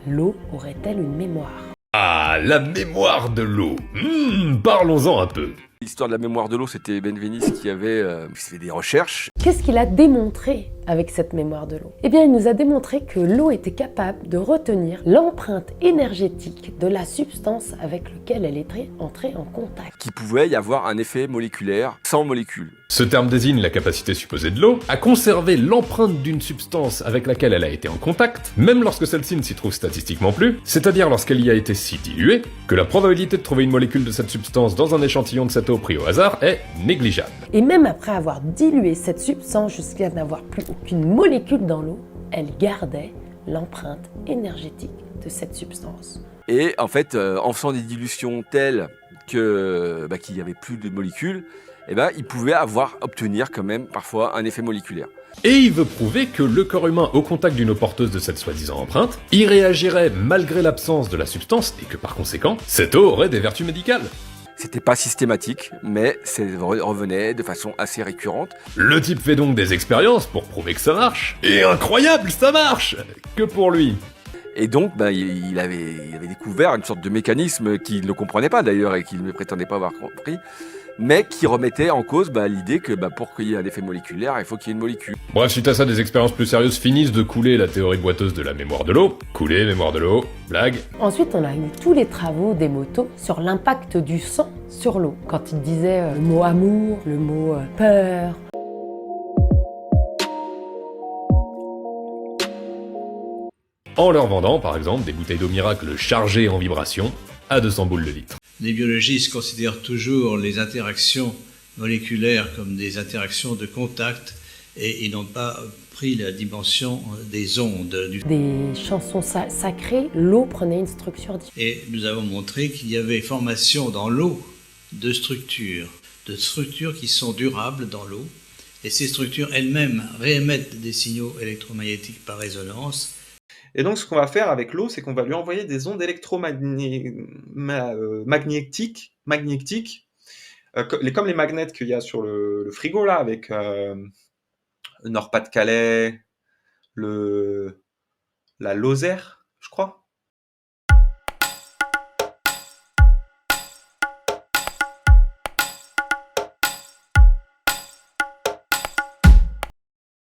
L'eau aurait-elle une mémoire? Ah, la mémoire de l'eau. Parlons-en un peu. L'histoire de la mémoire de l'eau, c'était Benveniste qui avait fait des recherches. Qu'est-ce qu'il a démontré avec cette mémoire de l'eau? Eh bien, il nous a démontré que l'eau était capable de retenir l'empreinte énergétique de la substance avec laquelle elle était entrée en contact. Qu'il pouvait y avoir un effet moléculaire sans molécules. Ce terme désigne la capacité supposée de l'eau à conserver l'empreinte d'une substance avec laquelle elle a été en contact, même lorsque celle-ci ne s'y trouve statistiquement plus, c'est-à-dire lorsqu'elle y a été si diluée, que la probabilité de trouver une molécule de cette substance dans un échantillon de cette eau pris au hasard est négligeable. Et même après avoir dilué cette substance jusqu'à n'avoir plus aucune molécule dans l'eau, elle gardait l'empreinte énergétique de cette substance. Et en fait, en faisant des dilutions telles que qu'il n'y avait plus de molécules, il pouvait obtenir quand même parfois un effet moléculaire. Et il veut prouver que le corps humain au contact d'une eau porteuse de cette soi-disant empreinte y réagirait malgré l'absence de la substance et que par conséquent, cette eau aurait des vertus médicales. C'était pas systématique, mais ça revenait de façon assez récurrente. Le type fait donc des expériences pour prouver que ça marche. Et incroyable, ça marche! Que pour lui. Et donc, il avait découvert une sorte de mécanisme qu'il ne comprenait pas d'ailleurs et qu'il ne prétendait pas avoir compris, mais qui remettait en cause l'idée que pour qu'il y ait un effet moléculaire, il faut qu'il y ait une molécule. Bref, suite à ça, des expériences plus sérieuses finissent de couler la théorie boiteuse de la mémoire de l'eau. Couler, mémoire de l'eau, blague. Ensuite, on a eu tous les travaux d'Emoto sur l'impact du sang sur l'eau. Quand il disait le mot amour, le mot peur. En leur vendant, par exemple, des bouteilles d'eau miracle chargées en vibration à 200 boules le litre. Les biologistes considèrent toujours les interactions moléculaires comme des interactions de contact et ils n'ont pas pris la dimension des ondes. Des chansons sacrées, l'eau prenait une structure différente. Et nous avons montré qu'il y avait formation dans l'eau de structures qui sont durables dans l'eau. Et ces structures elles-mêmes réémettent des signaux électromagnétiques par résonance. Et donc, ce qu'on va faire avec l'eau, c'est qu'on va lui envoyer des ondes magnétiques, comme les magnets qu'il y a sur le frigo, là, avec le Nord-Pas-de-Calais, la Lozère, je crois.